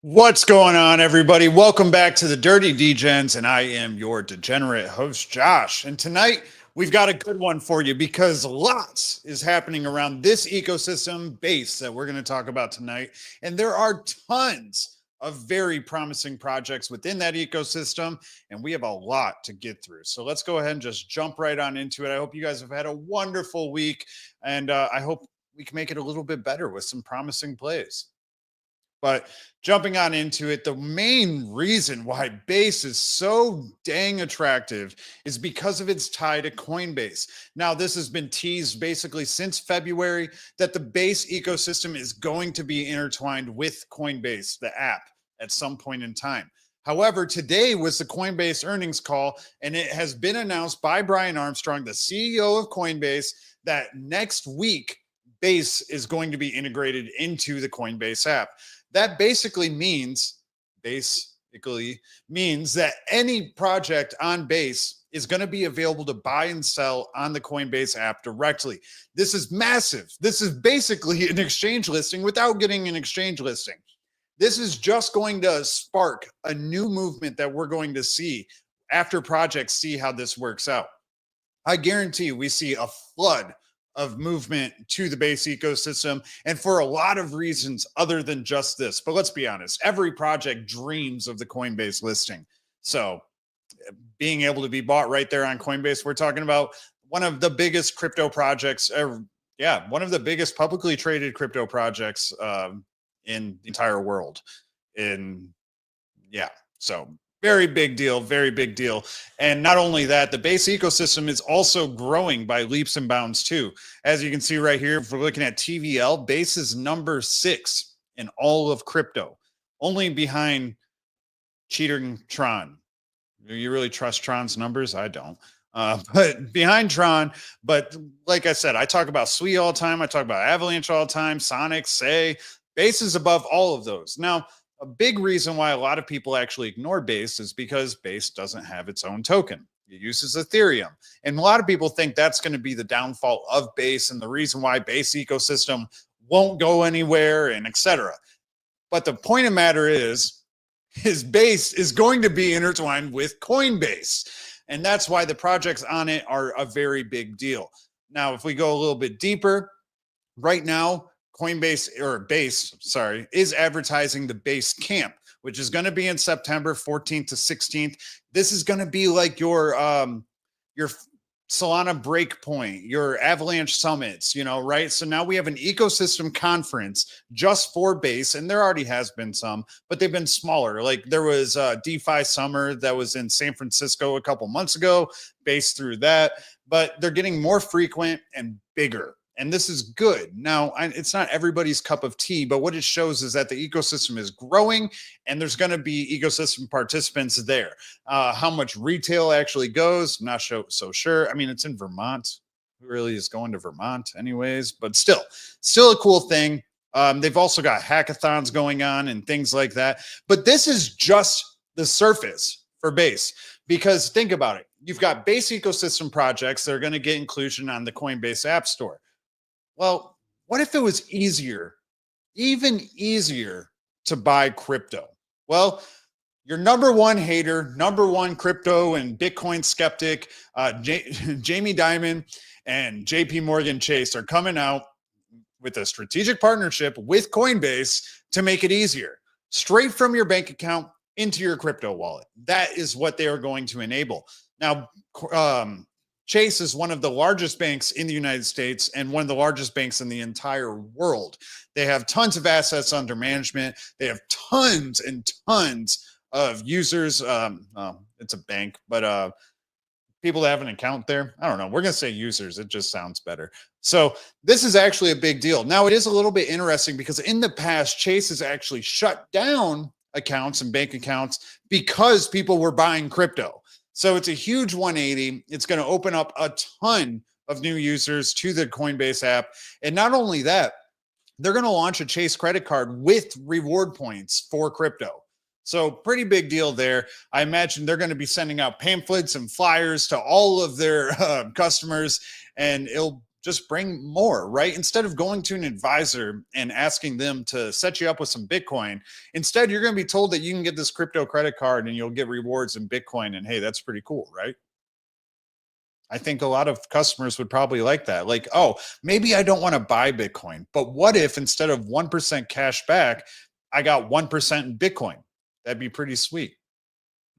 What's going on, everybody? Welcome back to the Dirty Degens, and I am your degenerate host, Josh. And tonight, we've got a good one for you because lots is happening around this ecosystem base that we're going to talk about tonight. And there are tons of very promising projects within that ecosystem, and we have a lot to get through. So let's go ahead and just jump right on into it. I hope you guys have had a wonderful week, and I hope we can make it a little bit better with some promising plays. But jumping on into it, the main reason why Base is so dang attractive is because of its tie to Coinbase. Now, this has been teased basically since February that the Base ecosystem is going to be intertwined with Coinbase, the app, at some point in time. However, today was the Coinbase earnings call, and it has been announced by Brian Armstrong, the CEO of Coinbase, that next week, Base is going to be integrated into the Coinbase app. That basically means that any project on Base is going to be available to buy and sell on the Coinbase app directly. This is massive. This is basically an exchange listing without getting an exchange listing. This is just going to spark a new movement that we're going to see after projects see how this works out. I guarantee we see a flood of movement to the Base ecosystem, and for a lot of reasons other than just this. But let's be honest, every project dreams of the Coinbase listing. So being able to be bought right there on Coinbase, we're talking about one of the biggest crypto projects, one of the biggest publicly traded crypto projects in the entire world. So very big deal, very big deal. And not only that, the Base ecosystem is also growing by leaps and bounds too. As you can see right here, if we're looking at TVL, Base is number 6 in all of crypto, only behind cheating Tron. Do you really trust Tron's numbers? I don't. But behind Tron, but like I said, I talk about Sui all the time. I talk about Avalanche all the time, Sonic, Say. Base is above all of those. Now, a big reason why a lot of people actually ignore Base is because Base doesn't have its own token. It uses Ethereum. And a lot of people think that's going to be the downfall of Base and the reason why Base ecosystem won't go anywhere and etc. But the point of matter is Base is going to be intertwined with Coinbase. And that's why the projects on it are a very big deal. Now, if we go a little bit deeper, right now, Base is advertising the Base Camp, which is going to be in September 14th to 16th. This is going to be like your Solana Breakpoint, your Avalanche Summits, right? So now we have an ecosystem conference just for Base, and there already has been some, but they've been smaller. Like there was a DeFi Summer that was in San Francisco a couple months ago, Base through that, but they're getting more frequent and bigger. And this is good. Now, it's not everybody's cup of tea, but what it shows is that the ecosystem is growing and there's going to be ecosystem participants there. How much retail actually goes, I'm not so sure. I mean, it's in Vermont. Who really is going to Vermont anyways? But still a cool thing. They've also got hackathons going on and things like that. But this is just the surface for Base. Because think about it. You've got Base ecosystem projects that are going to get inclusion on the Coinbase App Store. Well, what if it was even easier to buy crypto? Well, your number one hater, number one crypto and Bitcoin skeptic, Jamie Dimon and JPMorgan Chase are coming out with a strategic partnership with Coinbase to make it easier, straight from your bank account into your crypto wallet. That is what they are going to enable. Now, Chase is one of the largest banks in the United States and one of the largest banks in the entire world. They have tons of assets under management. They have tons and tons of users. It's a bank, but people that have an account there, I don't know. We're going to say users. It just sounds better. So this is actually a big deal. Now, it is a little bit interesting because in the past, Chase has actually shut down accounts and bank accounts because people were buying crypto. So it's a huge 180. It's going to open up a ton of new users to the Coinbase app. And not only that, they're going to launch a Chase credit card with reward points for crypto. So pretty big deal there. I imagine they're going to be sending out pamphlets and flyers to all of their customers, and it'll just bring more, right? Instead of going to an advisor and asking them to set you up with some Bitcoin, instead you're going to be told that you can get this crypto credit card and you'll get rewards in Bitcoin. And hey, that's pretty cool, right? I think a lot of customers would probably like that. Like, oh, maybe I don't want to buy Bitcoin, but what if instead of 1% cash back, I got 1% in Bitcoin? That'd be pretty sweet.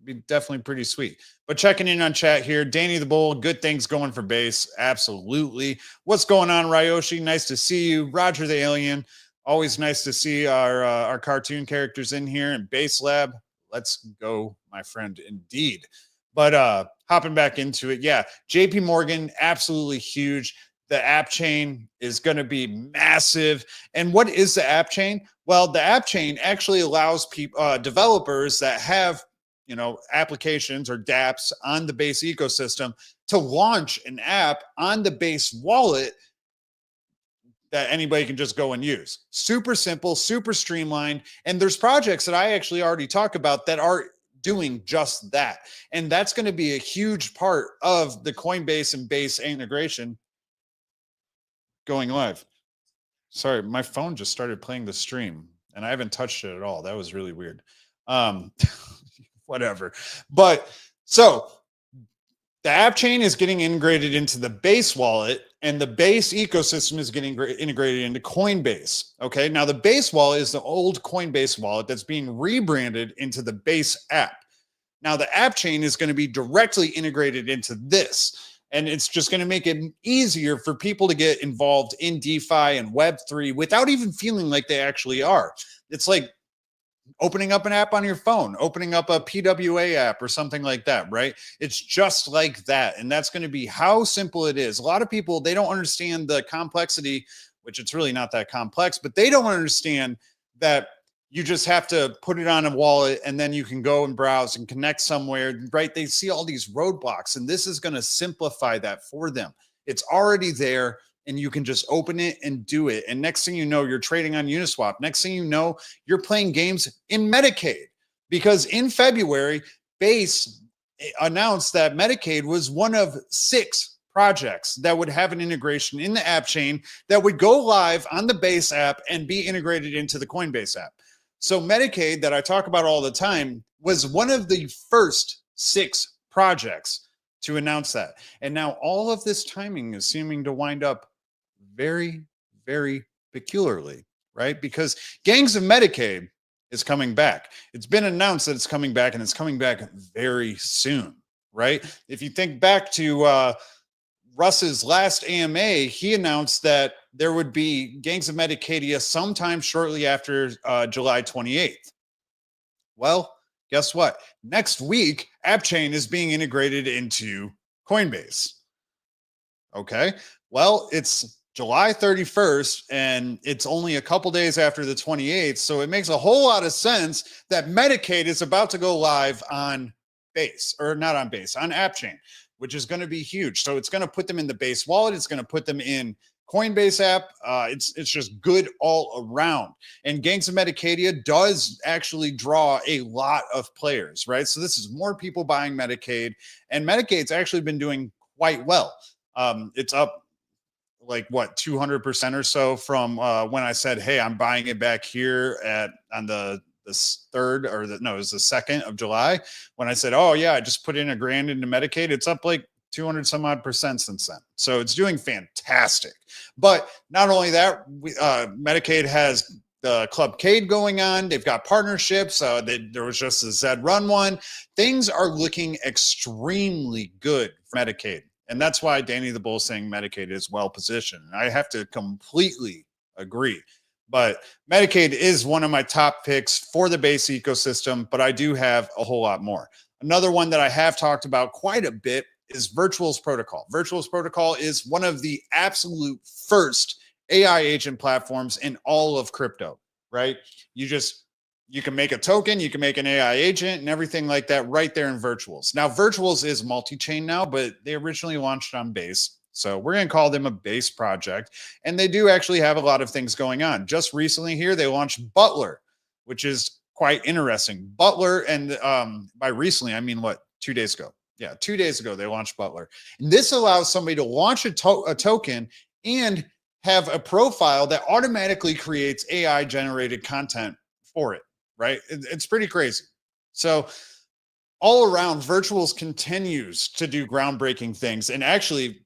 Be definitely pretty sweet. But checking in on chat here, Danny the Bull, good things going for Base. Absolutely. What's going on, Ryoshi? Nice to see you. Roger the Alien. Always nice to see our cartoon characters in here. And Base Lab, let's go, my friend, indeed. But hopping back into it, yeah, JPMorgan, absolutely huge. The app chain is going to be massive. And what is the app chain? Well, the app chain actually allows people, developers that have applications or dApps on the Base ecosystem to launch an app on the Base wallet that anybody can just go and use. Super simple, super streamlined. And there's projects that I actually already talked about that are doing just that. And that's going to be a huge part of the Coinbase and Base integration going live. Sorry, my phone just started playing the stream and I haven't touched it at all. That was really weird. Whatever. But so the app chain is getting integrated into the Base wallet and the Base ecosystem is getting integrated into Coinbase. Okay. Now the Base wallet is the old Coinbase wallet that's being rebranded into the Base app. Now the app chain is going to be directly integrated into this. And it's just going to make it easier for people to get involved in DeFi and Web3 without even feeling like they actually are. It's like opening up an app on your phone, opening up a PWA app or something like that, right? It's just like that. And that's going to be how simple it is. A lot of people, they don't understand the complexity, which it's really not that complex, but they don't understand that you just have to put it on a wallet and then you can go and browse and connect somewhere, right? They see all these roadblocks and this is going to simplify that for them. It's already there. And you can just open it and do it. And next thing you know, you're trading on Uniswap. Next thing you know, you're playing games in Metacade. Because in February, Base announced that Metacade was one of 6 projects that would have an integration in the app chain that would go live on the Base app and be integrated into the Coinbase app. So Metacade, that I talk about all the time, was one of the first 6 projects to announce that. And now all of this timing is seeming to wind up very, very peculiarly, right? Because Gangs of Metacade is coming back. It's been announced that it's coming back and it's coming back very soon, right? If you think back to Russ's last AMA, he announced that there would be Gangs of Metacadia sometime shortly after July 28th. Well, guess what? Next week, Appchain is being integrated into Coinbase. Okay. Well, it's July 31st and it's only a couple days after the 28th. So it makes a whole lot of sense that Metacade is about to go live on Base, or not on Base, on Appchain, which is going to be huge. So it's going to put them in the Base wallet. It's going to put them in Coinbase app. It's just good all around. And Gangs of Metacadia does actually draw a lot of players, right? So this is more people buying Metacade, and Metacade's actually been doing quite well. It's up like what, 200% or so from when I said, hey, I'm buying it back here on the 3rd, or it was the 2nd of July. When I said, oh yeah, I just put in $1,000 into Metacade, it's up like 200 some odd percent since then. So it's doing fantastic. But not only that, Metacade has the Club Cade going on. They've got partnerships. There was just a Zed Run one. Things are looking extremely good for Metacade. And that's why Danny the Bull saying Metacade is well positioned. I have to completely agree. But Metacade is one of my top picks for the Base ecosystem, but I do have a whole lot more. Another one that I have talked about quite a bit is Virtuals Protocol. Virtuals Protocol is one of the absolute first AI agent platforms in all of crypto, right? You can make a token, you can make an AI agent and everything like that right there in Virtuals. Now, Virtuals is multi-chain now, but they originally launched on Base. So we're going to call them a Base project. And they do actually have a lot of things going on. Just recently here, they launched Butler, which is quite interesting. Butler, and by recently, I mean, what, 2 days ago? Yeah, 2 days ago, they launched Butler. And this allows somebody to launch a token and have a profile that automatically creates AI generated content for it, right? It's pretty crazy. So all around, Virtuals continues to do groundbreaking things. And actually,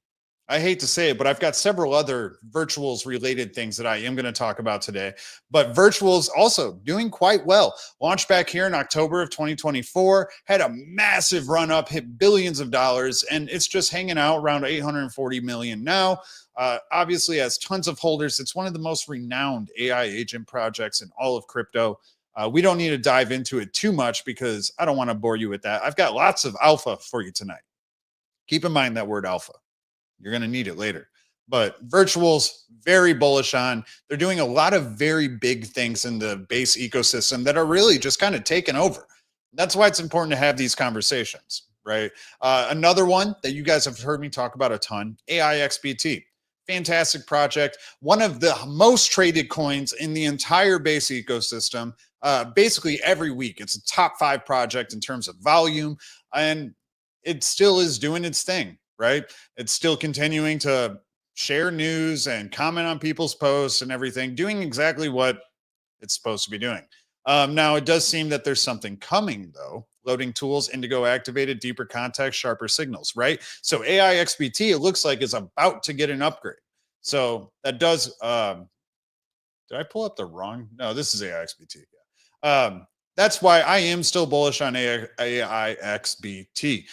I hate to say it, but I've got several other Virtuals related things that I am going to talk about today. But Virtuals also doing quite well. Launched back here in October of 2024, had a massive run up, hit billions of dollars, and it's just hanging out around 840 million now. Obviously, has tons of holders. It's one of the most renowned AI agent projects in all of crypto. We don't need to dive into it too much because I don't want to bore you with that. I've got lots of alpha for you tonight. Keep in mind that word alpha. You're going to need it later. But Virtuals, very bullish on. They're doing a lot of very big things in the base ecosystem that are really just kind of taking over. That's why it's important to have these conversations, right? Another one that you guys have heard me talk about a ton, AiXBT. Fantastic project. One of the most traded coins in the entire base ecosystem. Basically every week, it's a top 5 project in terms of volume, and it still is doing its thing, right? It's still continuing to share news and comment on people's posts and everything, doing exactly what it's supposed to be doing. Now, it does seem that there's something coming, though. Loading tools, Indigo activated, deeper context, sharper signals, right? So AiXBT, it looks like, is about to get an upgrade. So that does, did I pull up the wrong? No, this is AiXBT. That's why I am still bullish on AiXBT.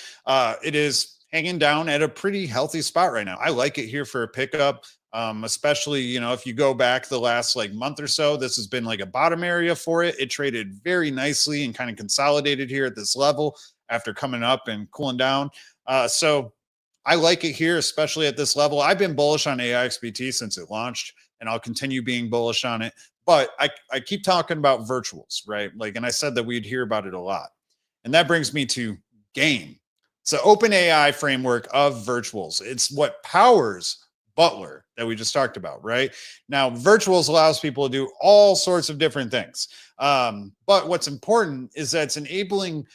It is hanging down at a pretty healthy spot right now. I like it here for a pickup. Especially, you know, if you go back the last like month or so, this has been like a bottom area for it. It traded very nicely and kind of consolidated here at this level after coming up and cooling down. So I like it here, especially at this level. I've been bullish on AiXBT since it launched, and I'll continue being bullish on it. But I keep talking about Virtuals, right? Like, and I said that we'd hear about it a lot. And that brings me to Game. It's an open AI framework of Virtuals. It's what powers Butler that we just talked about, right? Now, Virtuals allows people to do all sorts of different things. But what's important is that it's enabling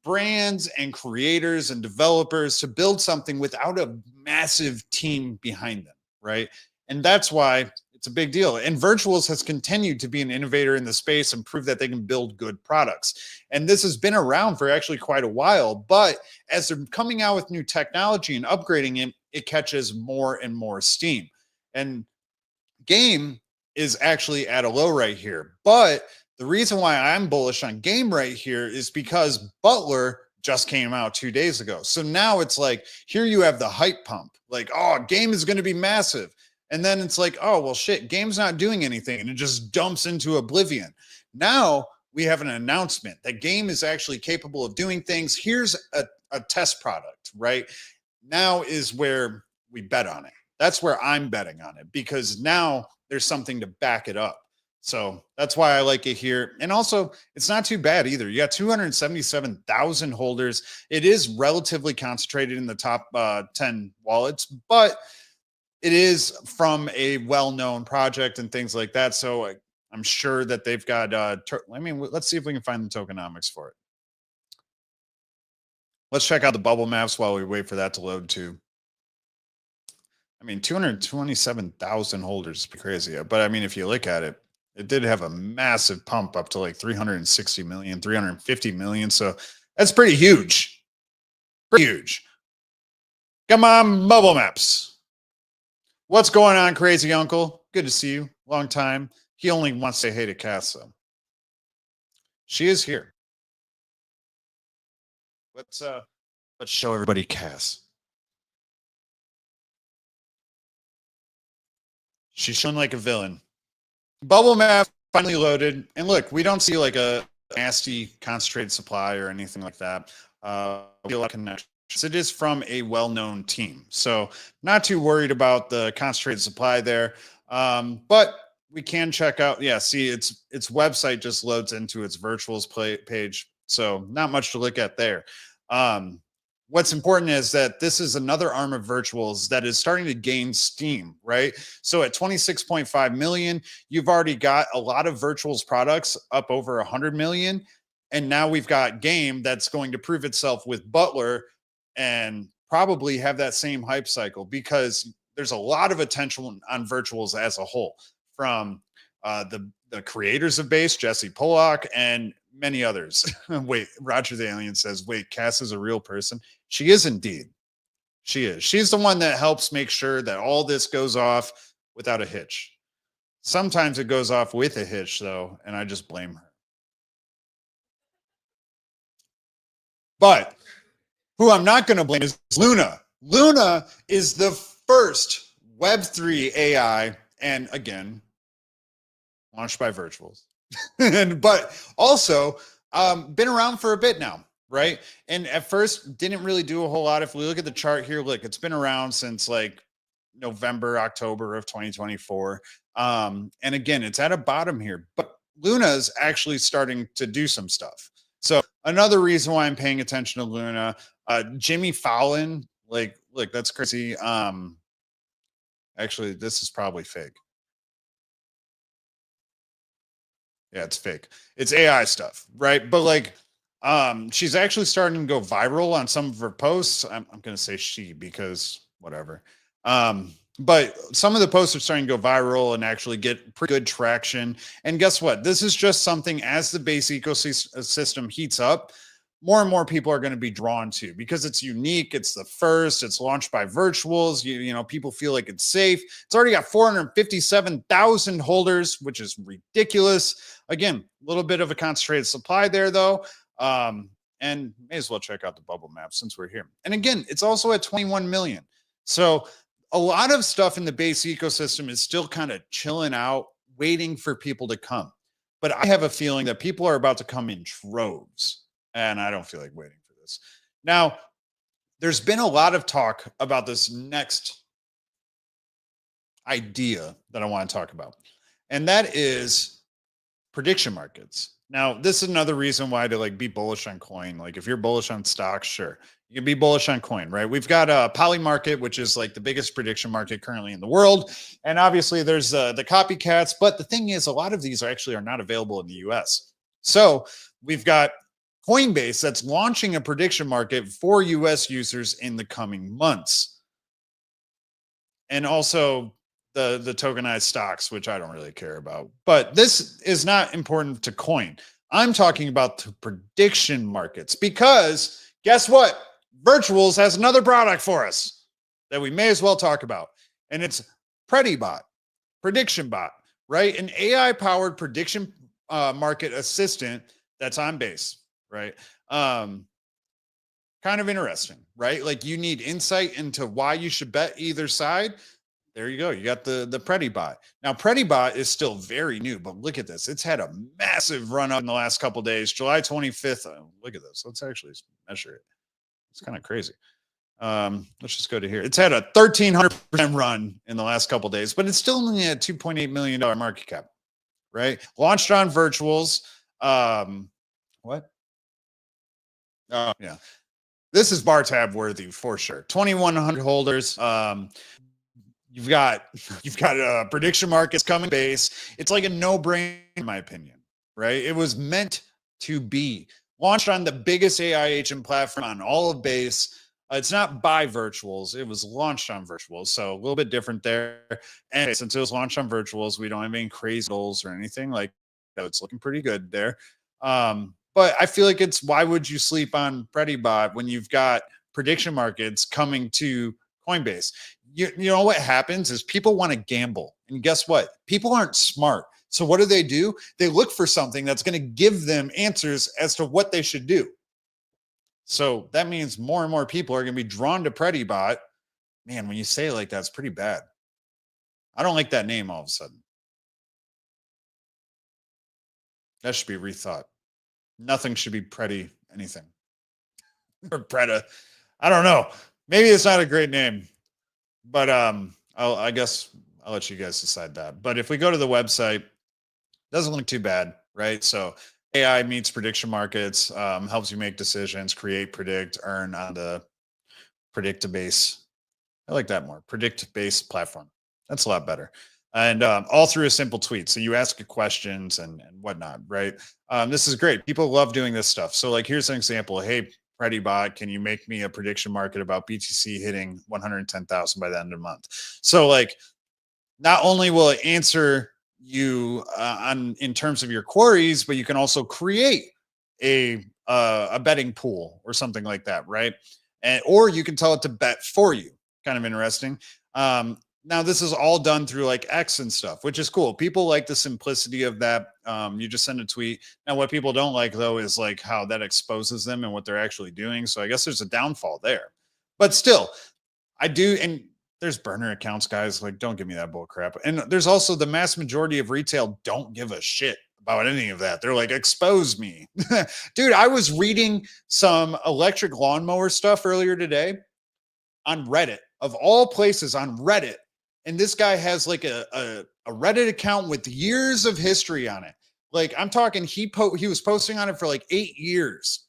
brands and creators and developers to build something without a massive team behind them, right? And that's why it's a big deal. And Virtuals has continued to be an innovator in the space and prove that they can build good products. And this has been around for actually quite a while, but as they're coming out with new technology and upgrading it, it catches more and more steam. And Game is actually at a low right here. But the reason why I'm bullish on Game right here is because Butler just came out 2 days ago. So now it's like, here you have the hype pump. Like, oh, Game is going to be massive. And then it's like, oh, well, shit, Game's not doing anything. And it just dumps into oblivion. Now we have an announcement that Game is actually capable of doing things. Here's a test product, right? Now is where we bet on it. That's where I'm betting on it, because now there's something to back it up. So that's why I like it here. And also, it's not too bad either. You got 277,000 holders. It is relatively concentrated in the top 10 wallets, but it is from a well-known project and things like that. So I'm sure that they've got, let's see if we can find the tokenomics for it. Let's check out the bubble maps while we wait for that to load too. I mean, 227,000 holders is crazy. But I mean, if you look at it, it did have a massive pump up to like 360 million, 350 million. So that's pretty huge. Pretty huge. Come on, bubble maps. What's going on, crazy uncle? Good to see you. Long time. He only wants to say hey to Cass, though. She is here. Let's show everybody Cass. She's showing like a villain. Bubble map finally loaded. And look, we don't see like a nasty concentrated supply or anything like that. A lot of connections. It is from a well-known team. So not too worried about the concentrated supply there. But we can check out, yeah, see its website just loads into its Virtuals page. So not much to look at there. What's important is that this is another arm of Virtuals that is starting to gain steam, right? So at 26.5 million, you've already got a lot of Virtuals products up over 100 million. And now we've got Game that's going to prove itself with Butler and probably have that same hype cycle, because there's a lot of attention on virtuals as a whole from the creators of Base, Jesse Pollock, and many others. Wait, Roger the Alien says, wait, Cass is a real person. She is indeed. She is. She's the one that helps make sure that all this goes off without a hitch. Sometimes it goes off with a hitch, though, and I just blame her. But who I'm not going to blame is Luna. Luna is the first Web3 AI, and again, launched by virtuals. But also been around for a bit now, right? And at first didn't really do a whole lot. If we look at the chart here, look, it's been around since like November, October of 2024. And again, it's at a bottom here, but Luna is actually starting to do some stuff. So another reason why I'm paying attention to Luna, Jimmy Fallon, like, look, that's crazy. Actually, this is probably fake. Yeah, it's fake. It's AI stuff, right? But like, she's actually starting to go viral on some of her posts. I'm going to say she because whatever. But some of the posts are starting to go viral and actually get pretty good traction. And guess what? This is just something as the Base ecosystem heats up, more and more people are going to be drawn to because it's unique. It's the first. It's launched by virtuals. You know, people feel like it's safe. It's already got 457,000 holders, which is ridiculous. Again, a little bit of a concentrated supply there, though. And may as well check out the bubble map since we're here. And again, it's also at 21 million. So a lot of stuff in the Base ecosystem is still kind of chilling out, waiting for people to come. But I have a feeling that people are about to come in droves. And I don't feel like waiting for this. Now, there's been a lot of talk about this next idea that I want to talk about. And that is prediction markets. Now, this is another reason why to like be bullish on coin. Like if you're bullish on stocks, sure, you can be bullish on coin, right? We've got a Poly market, which is like the biggest prediction market currently in the world. And obviously there's the copycats. But the thing is, a lot of these are not available in the US. So we've got Coinbase that's launching a prediction market for US users in the coming months. And also the tokenized stocks, which I don't really care about. But this is not important to coin. I'm talking about the prediction markets because guess what? Virtuals has another product for us that we may as well talk about. And it's PrediBot, prediction bot, right? An AI-powered prediction market assistant that's on Base, right? Kind of interesting, right? Like you need insight into why you should bet either side. There you go. You got the PrediBot. Now, PrediBot is still very new, but look at this. It's had a massive run up in the last couple of days. July 25th. Look at this. Let's actually measure it. It's kind of crazy. Let's just go to here. It's had a 1,300% run in the last couple of days, but it's still only a $2.8 million market cap, right? Launched on virtuals. What? Oh, yeah. This is bar tab worthy for sure. 2,100 holders. You've got prediction markets coming Base. It's like a no-brainer in my opinion, right? It was meant to be launched on the biggest AI agent platform on all of Base. It's not by virtuals. It was launched on virtuals. So a little bit different there. And since it was launched on virtuals, we don't have any crazy goals or anything like that. It's looking pretty good there. But I feel like it's, why would you sleep on PrediBot when you've got prediction markets coming to Coinbase? You know what happens is people want to gamble. And guess what? People aren't smart. So what do? They look for something that's going to give them answers as to what they should do. So that means more and more people are going to be drawn to PrediBot. Man, when you say it like that, it's pretty bad. I don't like that name all of a sudden. That should be rethought. Nothing should be Predi anything. Or Preda. I don't know. Maybe it's not a great name. But I guess I'll let you guys decide that. But if we go to the website, it doesn't look too bad, right? So AI meets prediction markets, helps you make decisions, create, predict, earn on the Predict-Base. I like that more. Predict-Base platform. That's a lot better. And all through a simple tweet. So you ask questions and whatnot, right? This is great. People love doing this stuff. So like, here's an example. Hey, PrediBot, can you make me a prediction market about BTC hitting 110,000 by the end of the month? So like, not only will it answer you on in terms of your queries, but you can also create a betting pool or something like that, right? And or you can tell it to bet for you. Kind of interesting. Now this is all done through like X and stuff, which is cool. People like the simplicity of that. You just send a tweet. Now what people don't like though is like how that exposes them and what they're actually doing. So I guess there's a downfall there. But still, I do, and there's burner accounts, guys. Like, don't give me that bull crap. And there's also the mass majority of retail don't give a shit about any of that. They're like, expose me. Dude, I was reading some electric lawnmower stuff earlier today on Reddit, of all places on Reddit. And this guy has like a Reddit account with years of history on it. Like, I'm talking, he was posting on it for like 8 years.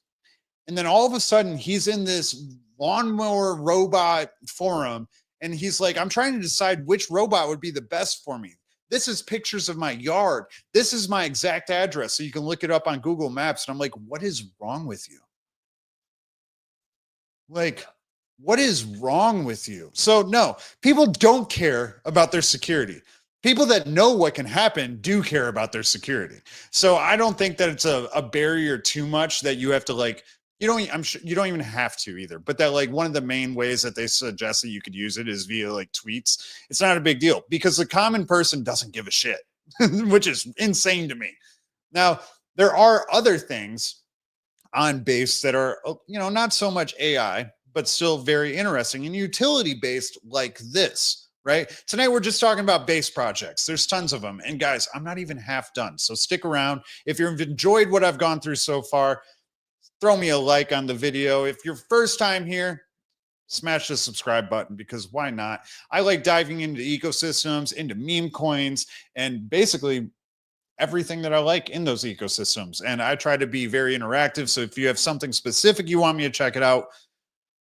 And then all of a sudden he's in this lawnmower robot forum. And he's like, I'm trying to decide which robot would be the best for me. This is pictures of my yard. This is my exact address. So you can look it up on Google Maps. And I'm like, what is wrong with you? Like, what is wrong with you? So no, people don't care about their security. People that know what can happen do care about their security. So I don't think that it's a barrier too much that you have to like, I'm sure you don't even have to either, but that like one of the main ways that they suggest that you could use it is via like tweets. It's not a big deal because the common person doesn't give a shit, which is insane to me. Now, there are other things on Base that are, not so much AI, but still very interesting and utility based like this, right? Tonight, we're just talking about Base projects. There's tons of them. And guys, I'm not even half done. So stick around. If you've enjoyed what I've gone through so far, throw me a like on the video. If you're first time here, smash the subscribe button because why not? I like diving into ecosystems, into meme coins, and basically everything that I like in those ecosystems. And I try to be very interactive. So if you have something specific you want me to check it out,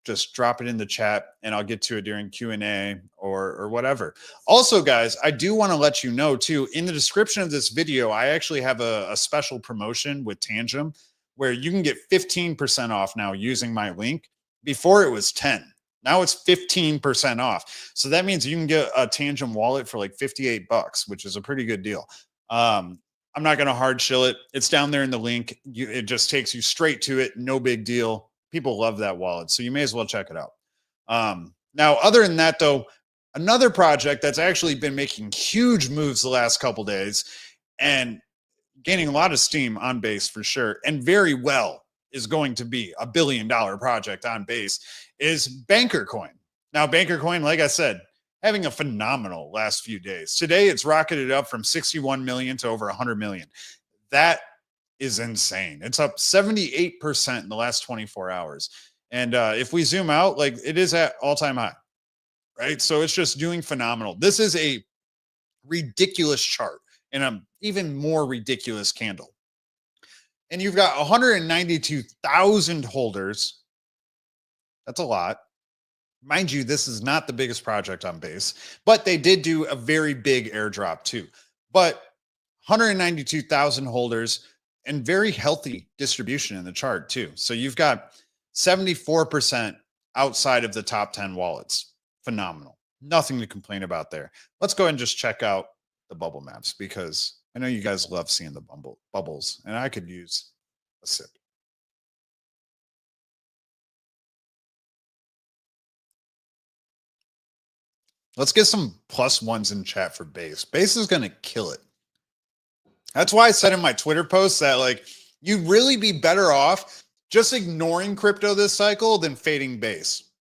just drop it in the chat and I'll get to it during Q&A or whatever. Also, guys, I do want to let you know too, in the description of this video, I actually have a special promotion with Tangem where you can get 15% off now using my link. Before it was 10. Now it's 15% off. So that means you can get a Tangem wallet for like $58, which is a pretty good deal. I'm not going to hard shill it. It's down there in the link. It just takes you straight to it. No big deal. People love that wallet. So you may as well check it out. Now, other than that, though, another project that's actually been making huge moves the last couple days and gaining a lot of steam on Base for sure, and very well is going to be a $1 billion project on Base is Bankr coin. Now, Bankr coin, like I said, having a phenomenal last few days. Today, it's rocketed up from 61 million to over 100 million. That is insane. It's up 78% in the last 24 hours. And if we zoom out, like it is at all-time high, right? So it's just doing phenomenal. This is a ridiculous chart and an even more ridiculous candle. And you've got 192,000 holders. That's a lot. Mind you, this is not the biggest project on Base, but they did do a very big airdrop too. But 192,000 holders and very healthy distribution in the chart too. So you've got 74% outside of the top 10 wallets. Phenomenal. Nothing to complain about there. Let's go ahead and just check out the bubble maps because I know you guys love seeing the bubbles and I could use a sip. Let's get some +1s in chat for Base. Base is going to kill it. That's why I said in my Twitter post that like you'd really be better off just ignoring crypto this cycle than fading Base.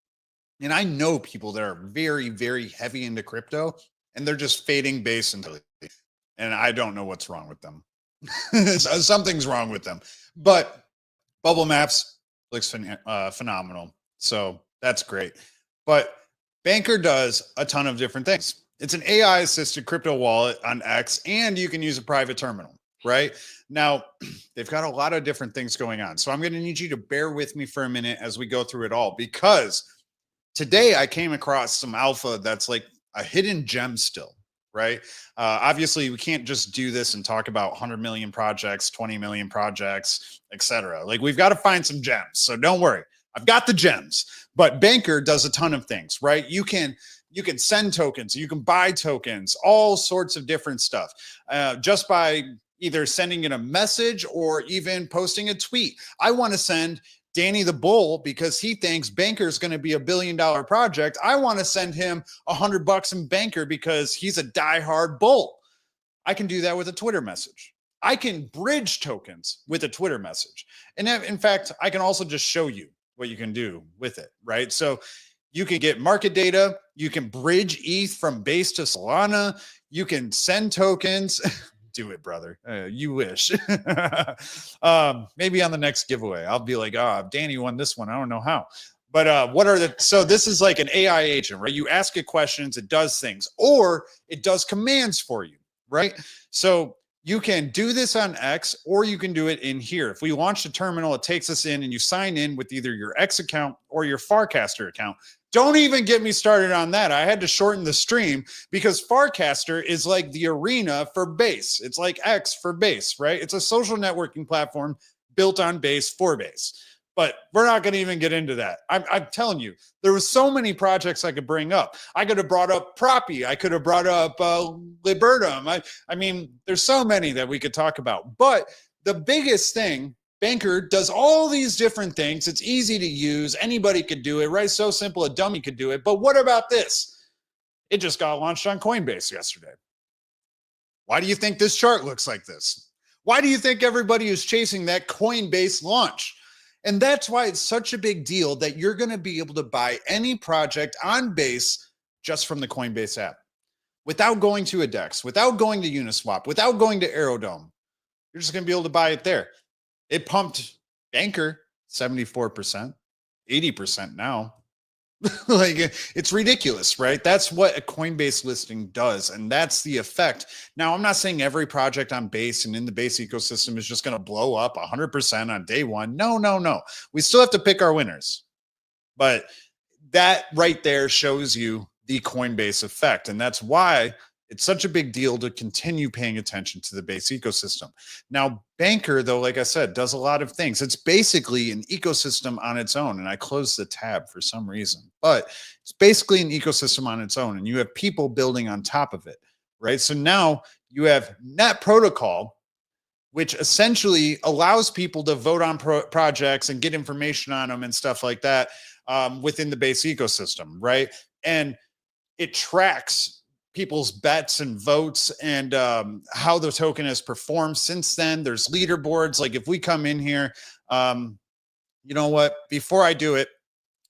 And I know people that are very, very heavy into crypto and they're just fading Base entirely. And I don't know what's wrong with them. Something's wrong with them. But bubble maps looks phenomenal. So that's great. But Bankr does a ton of different things. It's an AI assisted crypto wallet on X, and you can use a private terminal, right? Now, they've got a lot of different things going on. So I'm going to need you to bear with me for a minute as we go through it all, because today I came across some alpha that's like a hidden gem still, right? Obviously, we can't just do this and talk about 100 million projects, 20 million projects, etc. Like we've got to find some gems. So don't worry. I've got the gems, but Bankr does a ton of things, right? You can send tokens, you can buy tokens, all sorts of different stuff, just by either sending in a message or even posting a tweet. I want to send Danny the Bull because he thinks Bankr is going to be $1 billion project. I want to send him $100 in Bankr because he's a diehard bull. I can do that with a Twitter message. I can bridge tokens with a Twitter message. And in fact, I can also just show you what you can do with it, right? So you can get market data. You can bridge ETH from Base to Solana. You can send tokens. Do it, brother. You wish. Maybe on the next giveaway, I'll be like, oh, Danny won this one. I don't know how. But so this is like an AI agent, right? You ask it questions, it does things, or it does commands for you, right? So you can do this on X, or you can do it in here. If we launch the terminal, it takes us in and you sign in with either your X account or your Farcaster account. Don't even get me started on that. I had to shorten the stream because Farcaster is like the arena for Base. It's like X for Base, right? It's a social networking platform built on Base for Base. But we're not going to even get into that. I'm telling you, there was so many projects I could bring up. I could have brought up Proppy. I could have brought up Libertum. I mean, there's so many that we could talk about. But the biggest thing, Bankr does all these different things. It's easy to use. Anybody could do it, right? So simple, a dummy could do it. But what about this? It just got launched on Coinbase yesterday. Why do you think this chart looks like this? Why do you think everybody is chasing that Coinbase launch? And that's why it's such a big deal that you're going to be able to buy any project on Base just from the Coinbase app without going to a DEX, without going to Uniswap, without going to Aerodrome. You're just going to be able to buy it there. It pumped Bankr 74%, 80% now. Like, it's ridiculous, right? That's what a Coinbase listing does, and that's the effect. Now, I'm not saying every project on Base and in the Base ecosystem is just going to blow up 100% on day one. No. We still have to pick our winners. But that right there shows you the Coinbase effect, and that's why it's such a big deal to continue paying attention to the Base ecosystem. Now, Bankr, though, like I said, does a lot of things. It's basically an ecosystem on its own. And I closed the tab for some reason, but it's basically an ecosystem on its own. And you have people building on top of it, right? So now you have Net Protocol, which essentially allows people to vote on projects and get information on them and stuff like that within the Base ecosystem, right? And it tracks people's bets and votes and how the token has performed since then. There's leaderboards. Like if we come in here, you know what, before I do it,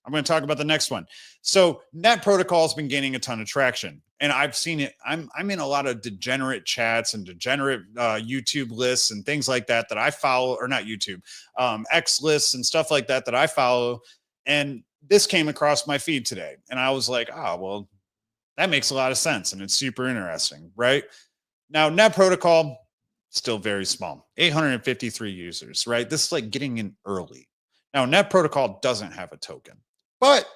I'm going to talk about the next one. So Net Protocol has been gaining a ton of traction, and I've seen it. I'm in a lot of degenerate chats and degenerate YouTube lists and things like that I follow, or not YouTube, X lists and stuff like that I follow. And this came across my feed today, and I was like, oh, well, that makes a lot of sense, and it's super interesting, right? Now, Net Protocol, still very small, 853 users, right? This is like getting in early. Now, Net Protocol doesn't have a token, but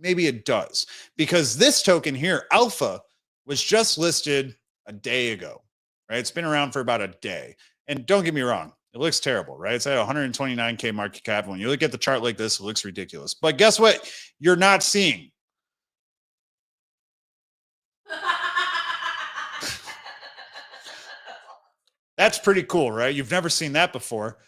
maybe it does, because this token here, Alpha, was just listed a day ago, right? It's been around for about a day. And don't get me wrong, it looks terrible, right? It's at 129K market cap. When you look at the chart like this, it looks ridiculous. But guess what? You're not seeing. That's pretty cool, right? You've never seen that before.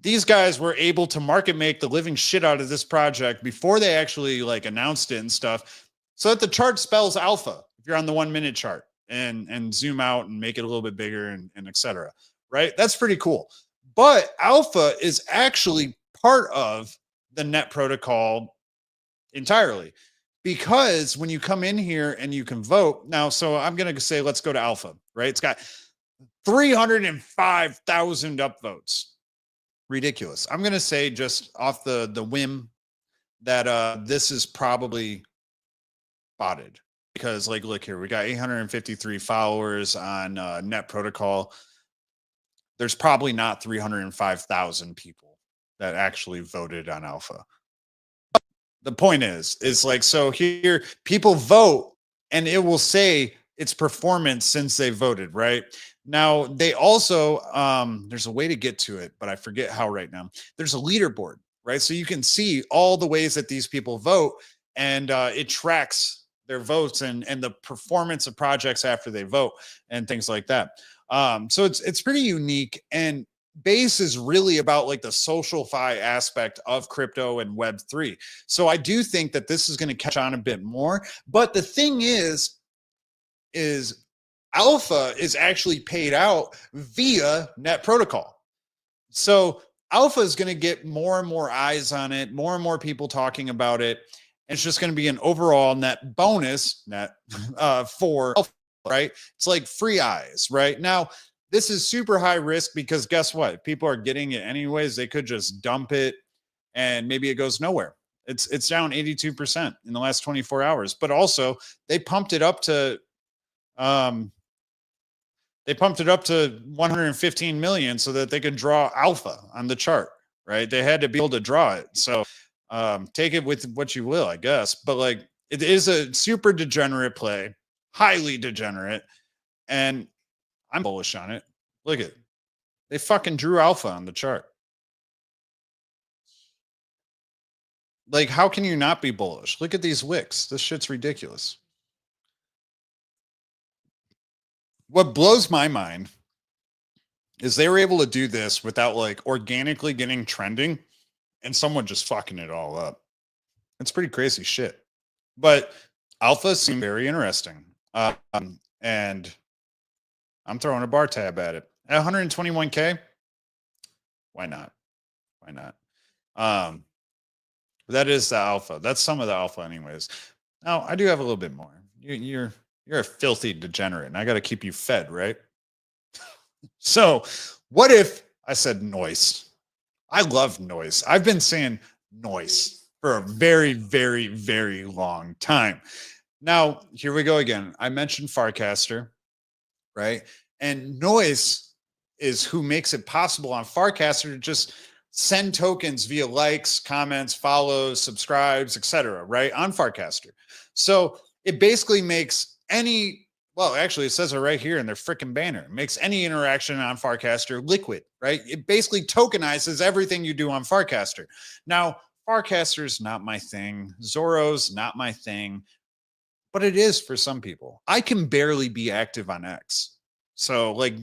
These guys were able to market make the living shit out of this project before they actually like announced it and stuff, so that the chart spells alpha if you're on the 1 minute chart and zoom out and make it a little bit bigger and et cetera, right? That's pretty cool. But alpha is actually part of the Net Protocol entirely, because when you come in here and you can vote now, so I'm going to say, let's go to alpha, right? It's got 305,000 upvotes. Ridiculous. I'm going to say just off the whim that this is probably botted, because like, look here, we got 853 followers on Net Protocol. There's probably not 305,000 people that actually voted on alpha. The point is like, so here people vote and it will say its performance since they voted, right? Now, they also, there's a way to get to it, but I forget how right now. There's a leaderboard. right? So you can see all the ways that these people vote, and it tracks their votes and the performance of projects after they vote and things like that. So it's pretty unique, and Base is really about like the social fi aspect of crypto and Web3. So I do think that this is going to catch on a bit more. But the thing is Alpha is actually paid out via Net Protocol. So Alpha is going to get more and more eyes on it, more and more people talking about it. And it's just going to be an overall net bonus for Alpha, right? It's like free eyes, right? Now, this is super high risk because guess what? People are getting it anyways. They could just dump it and maybe it goes nowhere. It's down 82% in the last 24 hours. But also they pumped it up to 115 million so that they could draw alpha on the chart, right? They had to be able to draw it. So take it with what you will, I guess. But like it is a super degenerate play, highly degenerate. And I'm bullish on it. Look at it. They fucking drew alpha on the chart. Like, how can you not be bullish? Look at these wicks. This shit's ridiculous. What blows my mind is they were able to do this without like organically getting trending and someone just fucking it all up. It's pretty crazy shit. But alpha seemed very interesting. And I'm throwing a bar tab at it. At 121K, why not? Why not? That is the alpha. That's some of the alpha anyways. Now, I do have a little bit more. You're a filthy degenerate, and I got to keep you fed, right? So what if I said Noice? I love Noice. I've been saying Noice for a very, very, very long time. Now, here we go again. I mentioned Farcaster, right? And Noice is who makes it possible on Farcaster to just send tokens via likes, comments, follows, subscribes, etc., right? On Farcaster. So it basically makes actually it says it right here in their freaking banner. It makes any interaction on Farcaster liquid, right? It basically tokenizes everything you do on Farcaster. Now, Farcaster's not my thing. Zoro's not my thing, but it is for some people. I can barely be active on X. So like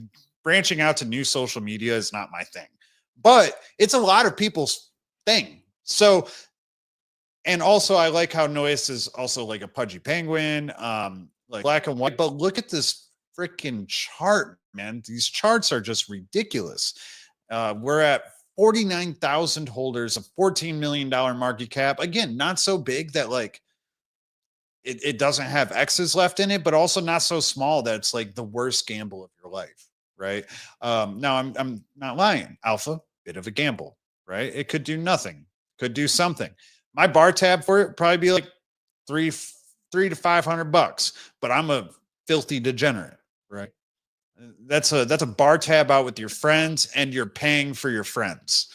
branching out to new social media is not my thing, but it's a lot of people's thing. So, and also I like how Noice is also like a pudgy penguin, like black and white, but look at this freaking chart, man. These charts are just ridiculous. We're at 49,000 holders, a $14 million market cap. Again, not so big that like it doesn't have X's left in it, but also not so small that it's like the worst gamble of your life, right? Now I'm not lying. Alpha, bit of a gamble, right? It could do nothing, could do something. My bar tab for it probably be like $300 to $500, but I'm a filthy degenerate, right? That's a bar tab out with your friends, and you're paying for your friends.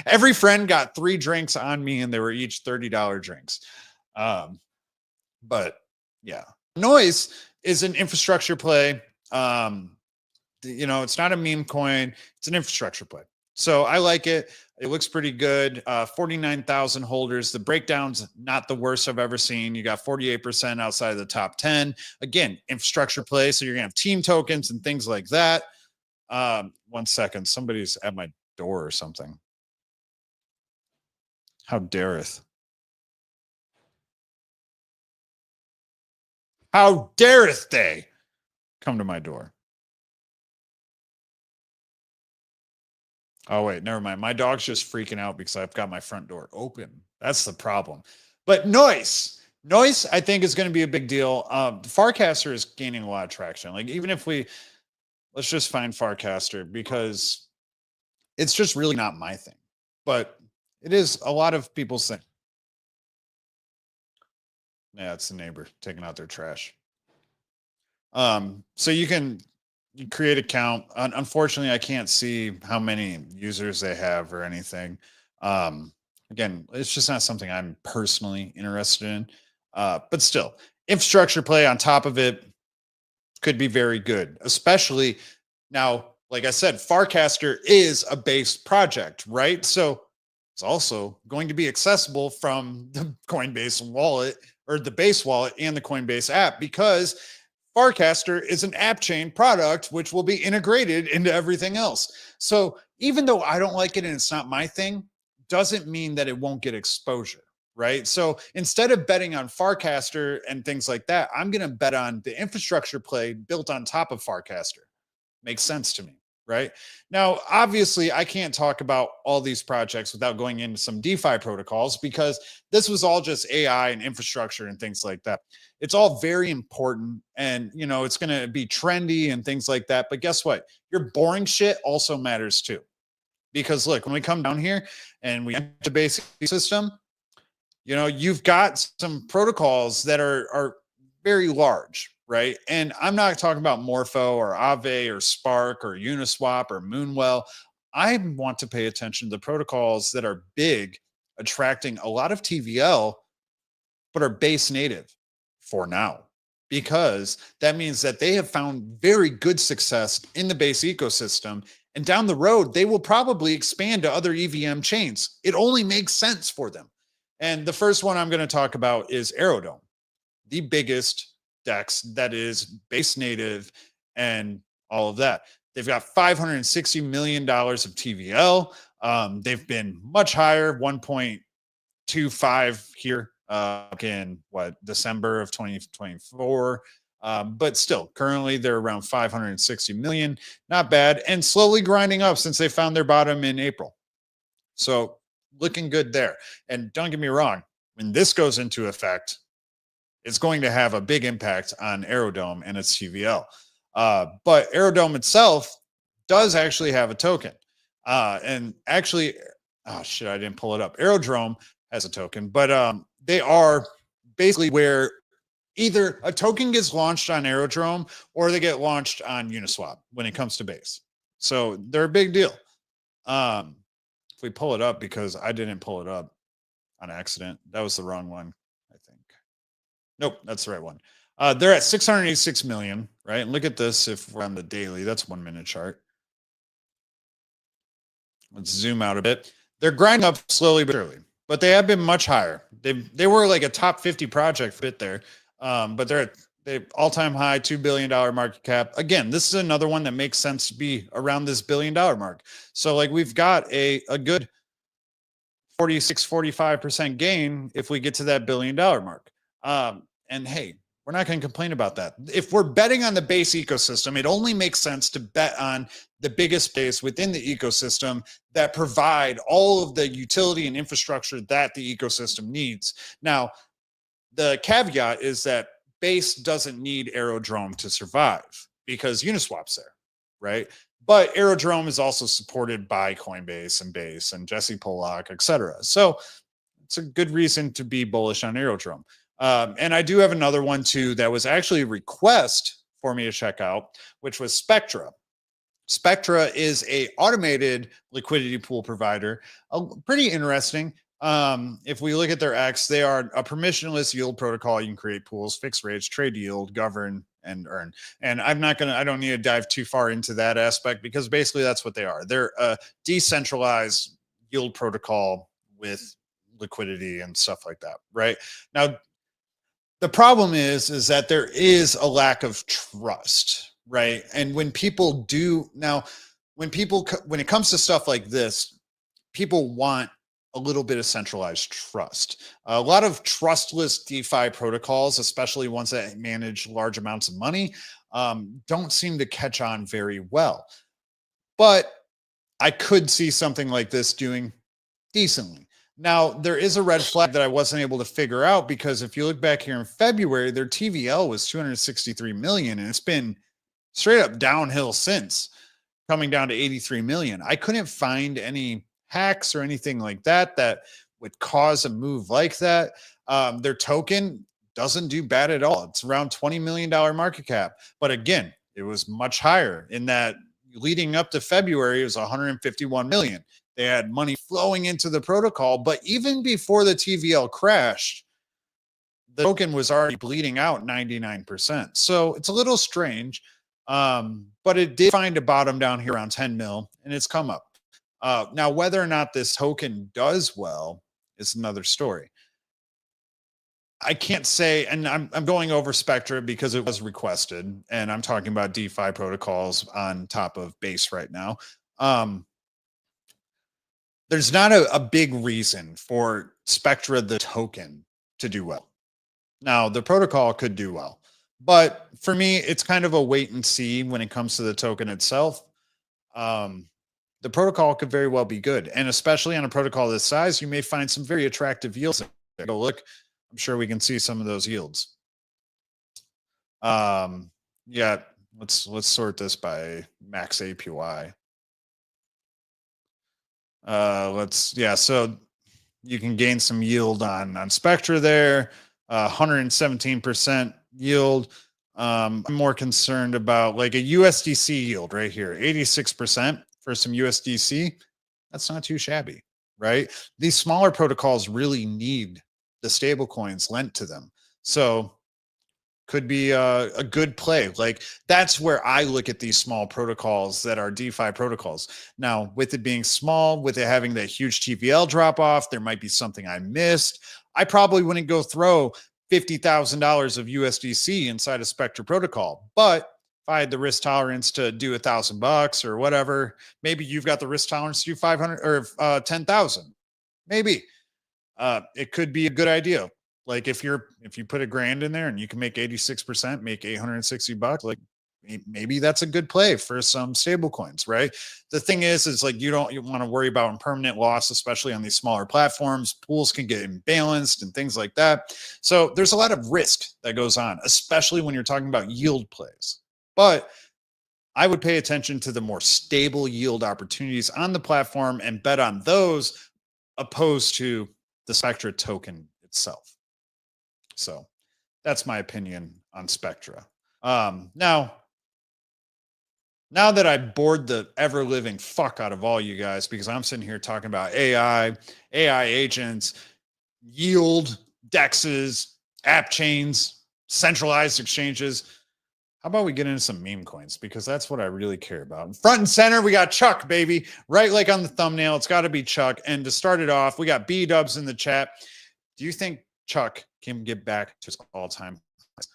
Every friend got 3 drinks on me, and they were each $30 drinks. But yeah, Noice is an infrastructure play. It's not a meme coin. It's an infrastructure play. So I like it. It looks pretty good. 49,000 holders. The breakdown's not the worst I've ever seen. You got 48% outside of the top 10. Again, infrastructure play. So you're going to have team tokens and things like that. 1 second. Somebody's at my door or something. How dareth? How dareth they come to my door? Oh, wait, never mind. My dog's just freaking out because I've got my front door open. That's the problem. But Noice, I think, is going to be a big deal. Farcaster is gaining a lot of traction. Like, even if let's just find Farcaster, because it's just really not my thing. But it is a lot of people's thing. Yeah, it's the neighbor taking out their trash. So you create an account. Unfortunately, I can't see how many users they have or anything. Again, it's just not something I'm personally interested in. But still, infrastructure play on top of it could be very good, especially now. Like I said, Farcaster is a Base project, right? So It's also going to be accessible from the Coinbase wallet or the Base wallet and the Coinbase app, because Farcaster is an app chain product, which will be integrated into everything else. So even though I don't like it and it's not my thing, doesn't mean that it won't get exposure, right? So instead of betting on Farcaster and things like that, I'm going to bet on the infrastructure play built on top of Farcaster. Makes sense to me. Right now, obviously, I can't talk about all these projects without going into some DeFi protocols, because this was all just AI and infrastructure and things like that. It's all very important, and it's going to be trendy and things like that. But guess what? Your boring shit also matters too, because look, when we come down here and we enter the basic system, you've got some protocols that are very large. Right. And I'm not talking about Morpho or Aave or Spark or Uniswap or Moonwell. I want to pay attention to the protocols that are big, attracting a lot of TVL, but are base native for now, because that means that they have found very good success in the base ecosystem. And down the road, they will probably expand to other EVM chains. It only makes sense for them. And the first one I'm going to talk about is Aerodrome, the biggest DEX that is base native and all of that. They've got $560 million of TVL. They've been much higher, 1.25 here in December of 2024. But still, currently they're around 560 million. Not bad, and slowly grinding up since they found their bottom in April. So looking good there. And don't get me wrong, when this goes into effect, it's going to have a big impact on Aerodrome and its TVL. But Aerodrome itself does actually have a token. And actually, I didn't pull it up. Aerodrome has a token, but they are basically where either a token gets launched on Aerodrome or they get launched on Uniswap when it comes to Base. So they're a big deal. If we pull it up, because I didn't pull it up on accident. That was the wrong one, I think. Nope, that's the right one. They're at 686 million, right? And look at this. If we're on the daily, that's 1 minute chart. Let's zoom out a bit. They're grinding up slowly but surely, but they have been much higher. They were like a top 50 project for a bit there, but they're at all-time high, $2 billion market cap. Again, this is another one that makes sense to be around this $1 billion mark. So like we've got a good 46-45% gain if we get to that $1 billion mark. And hey, we're not going to complain about that. If we're betting on the base ecosystem, it only makes sense to bet on the biggest base within the ecosystem that provide all of the utility and infrastructure that the ecosystem needs. Now, the caveat is that base doesn't need Aerodrome to survive because Uniswap's there, right? But Aerodrome is also supported by Coinbase and Base and Jesse Pollock, etc. So it's a good reason to be bullish on Aerodrome. And I do have another one too that was actually a request for me to check out, which was Spectra. Spectra is a automated liquidity pool provider. Pretty interesting. If we look at their X, they are a permissionless yield protocol. You can create pools, fix rates, trade yield, govern, and earn. And I don't need to dive too far into that aspect because basically that's what they are. They're a decentralized yield protocol with liquidity and stuff like that, right? Now, the problem is that there is a lack of trust, right? And when people when it comes to stuff like this, people want a little bit of centralized trust. A lot of trustless DeFi protocols, especially ones that manage large amounts of money, don't seem to catch on very well. But I could see something like this doing decently. Now, there is a red flag that I wasn't able to figure out because if you look back here in February, their TVL was 263 million, and it's been straight up downhill since, coming down to 83 million. I couldn't find any hacks or anything like that that would cause a move like that. Their token doesn't do bad at all. It's around $20 million market cap. But again, it was much higher in that leading up to February, it was 151 million. They had money flowing into the protocol, but even before the TVL crashed, the token was already bleeding out 99%. So it's a little strange, but it did find a bottom down here around 10 mil, and it's come up. Now, whether or not this token does well is another story. I can't say, and I'm going over Spectra because it was requested, and I'm talking about DeFi protocols on top of Base right now. There's not a big reason for Spectra, the token, to do well. Now, the protocol could do well, but for me, it's kind of a wait and see when it comes to the token itself. The protocol could very well be good, and especially on a protocol this size, you may find some very attractive yields. Go look. I'm sure we can see some of those yields. Yeah, let's sort this by max APY. So you can gain some yield on Spectra there, 117% yield. I'm more concerned about like a USDC yield right here, 86% for some USDC. That's not too shabby, right? These smaller protocols really need the stable coins lent to them. So could be a good play. Like that's where I look at these small protocols that are DeFi protocols. Now, with it being small, with it having that huge TVL drop off, there might be something I missed. I probably wouldn't go throw $50,000 of USDC inside a Spectra protocol, but if I had the risk tolerance to do $1,000 or whatever, maybe you've got the risk tolerance to do 500 or 10,000. Maybe it could be a good idea. Like if you put $1,000 in there and you can make 86%, make $860, like maybe that's a good play for some stable coins, right? The thing is like you want to worry about impermanent loss, especially on these smaller platforms. Pools can get imbalanced and things like that. So there's a lot of risk that goes on, especially when you're talking about yield plays. But I would pay attention to the more stable yield opportunities on the platform and bet on those opposed to the Spectra token itself. So that's my opinion on Spectra. Now that I bored the ever living fuck out of all you guys, because I'm sitting here talking about AI agents, yield, dexes, Appchains, centralized exchanges. How about we get into some meme coins? Because that's what I really care about. Front and center, we got Chuck, baby. Right, like on the thumbnail, it's got to be Chuck. And to start it off, we got B-dubs in the chat. Do you think Chuck can get back to its all-time highs?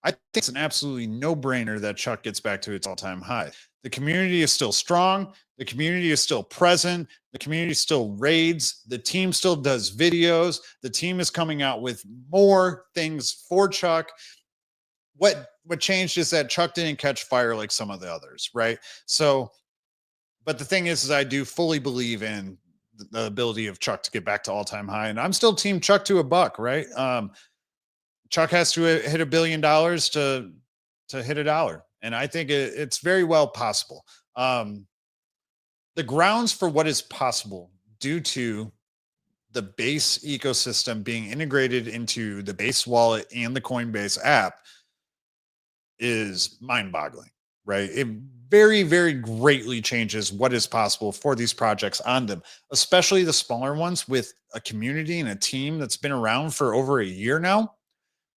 I think it's an absolutely no-brainer that Chuck gets back to its all-time high. The community is still strong. The community is still present. The community still raids. The team still does videos. The team is coming out with more things for Chuck. What changed is that Chuck didn't catch fire like some of the others, right? So, but the thing is I do fully believe in the ability of Chuck to get back to all-time high, and I'm still team Chuck to $1, right? Chuck has to hit $1 billion to hit $1, and I think it's very well possible. The grounds for what is possible due to the Base ecosystem being integrated into the Base wallet and the Coinbase app is mind-boggling, right? It very, very greatly changes what is possible for these projects on them, especially the smaller ones with a community and a team that's been around for over a year now,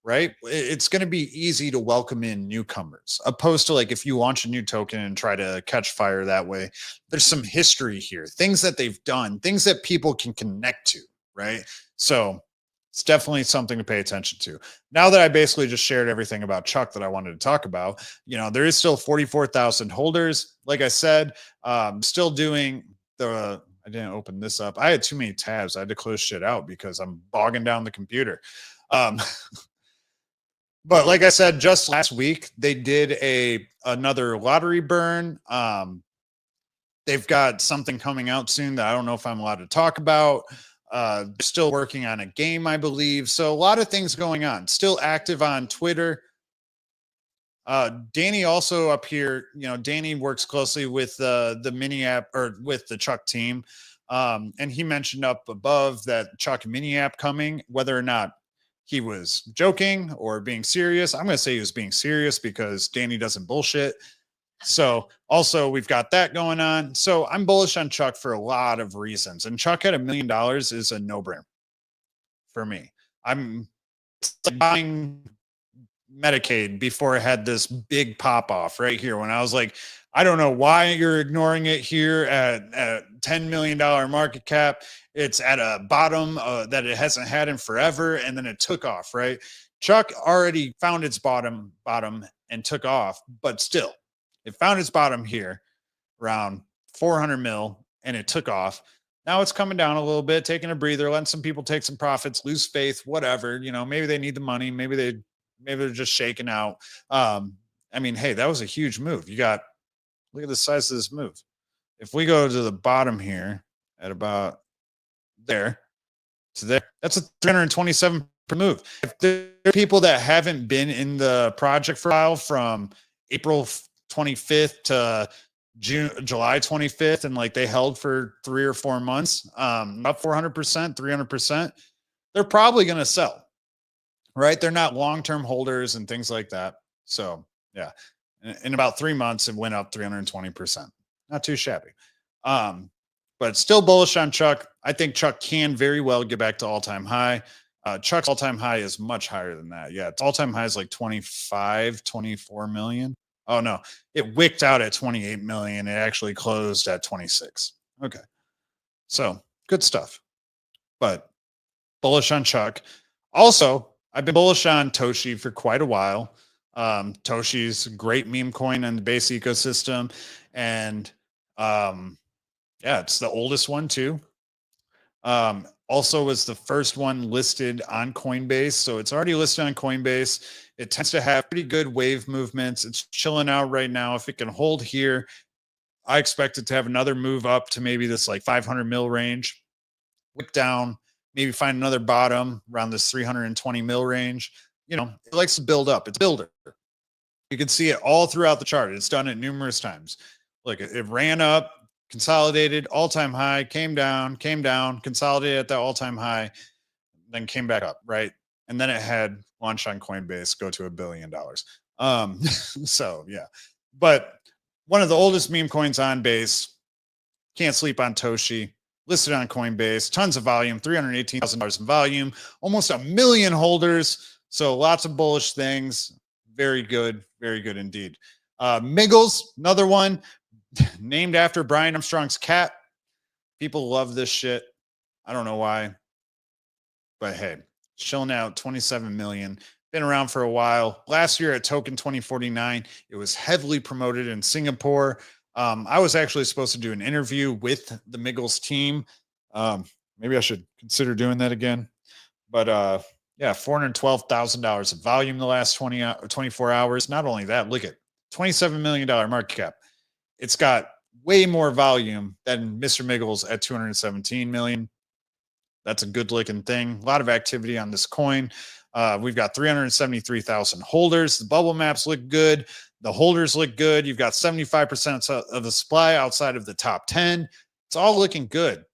right? It's going to be easy to welcome in newcomers, opposed to like if you launch a new token and try to catch fire that way. There's some history here, things that they've done, things that people can connect to, right? So it's definitely something to pay attention to. Now that I basically just shared everything about Chuck that I wanted to talk about, there is still 44,000 holders. Like I said, still doing I didn't open this up. I had too many tabs. I had to close shit out because I'm bogging down the computer. But like I said, just last week, they did another lottery burn. They've got something coming out soon that I don't know if I'm allowed to talk about. Still working on a game, I believe. So a lot of things going on. Still active on Twitter. Danny also up here, Danny works closely with the mini app or with the Chuck team. And he mentioned up above that Chuck mini app coming, whether or not he was joking or being serious. I'm going to say he was being serious because Danny doesn't bullshit. So also we've got that going on. So I'm bullish on Chuck for a lot of reasons. And Chuck at $1 million is a no-brainer for me. I'm buying Metacade before it had this big pop off right here when I was like, I don't know why you're ignoring it here at $10 million market cap. It's at a bottom that it hasn't had in forever, and then it took off, right? Chuck already found its bottom and took off, but still, it found its bottom here around 400 mil, and it took off. Now it's coming down a little bit, taking a breather, letting some people take some profits, lose faith, whatever. You know, maybe they need the money, maybe they're just shaking out. I mean, hey, that was a huge move. Look at the size of this move. If we go to the bottom here at about there to there, that's a 327 per move. If there are people that haven't been in the project for a while, from April 25th to July 25th, and like they held for 3 or 4 months, up 400%, 300%, they're probably going to sell, right? They're not long-term holders and things like that. So yeah, in about 3 months, it went up 320%. Not too shabby. But still bullish on Chuck. I think Chuck can very well get back to all-time high. Chuck's all-time high is much higher than that. Yeah, its all-time high is like 24 million. Oh no, it wicked out at 28 million. It actually closed at 26. Okay. So good stuff. But bullish on Chuck. Also, I've been bullish on Toshi for quite a while. Toshi's a great meme coin in the Base ecosystem. And yeah, it's the oldest one too. Also was the first one listed on Coinbase. So it's already listed on Coinbase. It tends to have pretty good wave movements. It's chilling out right now. If it can hold here, I expect it to have another move up to maybe this like 500 mil range, wick down, maybe find another bottom around this 320 mil range. You know, it likes to build up. It's a builder. You can see it all throughout the chart. It's done it numerous times. Look, it ran up, consolidated, all-time high, came down, consolidated at that all-time high, then came back up, right? And then it had launched on Coinbase, go to $1 billion. So yeah, but one of the oldest meme coins on Base. Can't sleep on Toshi. Listed on Coinbase, tons of volume, $318,000 in volume, almost 1 million holders. So lots of bullish things. Very good indeed. Miggles, another one named after Brian Armstrong's cat. People love this shit. I don't know why, but hey, chilling out, 27 million. Been around for a while. Last year at Token 2049, it was heavily promoted in Singapore. I was actually supposed to do an interview with the Miggles team. Maybe I should consider doing that again. But yeah, $412,000 of volume the last 24 hours. Not only that, look at $27 million market cap. It's got way more volume than Mr. Miggles at 217 million. That's a good looking thing. A lot of activity on this coin. We've got 373,000 holders. The bubble maps look good. The holders look good. You've got 75% of the supply outside of the top 10. It's all looking good.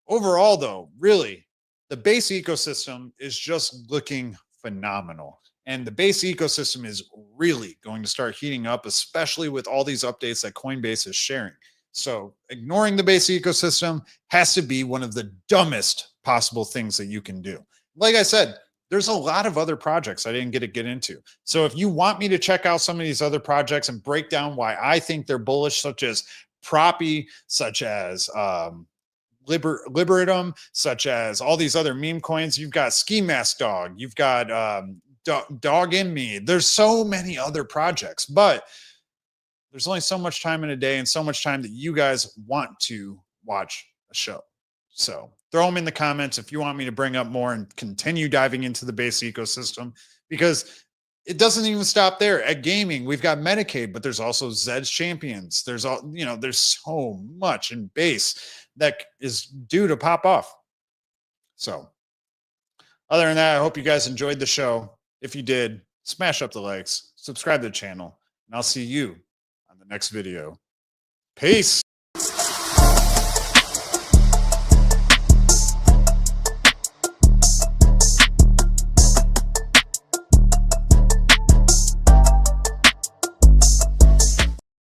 Overall, though, really, the Base ecosystem is just looking phenomenal. And the Base ecosystem is really going to start heating up, especially with all these updates that Coinbase is sharing. So ignoring the Base ecosystem has to be one of the dumbest possible things that you can do. Like I said, there's a lot of other projects I didn't get to get into. So if you want me to check out some of these other projects and break down why I think they're bullish, such as Proppy, such as Liberatum, such as all these other meme coins, you've got Ski Mask Dog, you've got Dog in Me. There's so many other projects, but there's only so much time in a day and so much time that you guys want to watch a show. So throw them in the comments if you want me to bring up more and continue diving into the Base ecosystem, because it doesn't even stop there. At gaming, we've got Metacade, but there's also Zed's Champions. There's there's so much in Base that is due to pop off. So other than that, I hope you guys enjoyed the show. If you did, smash up the likes, subscribe to the channel, and I'll see you on the next video. Peace.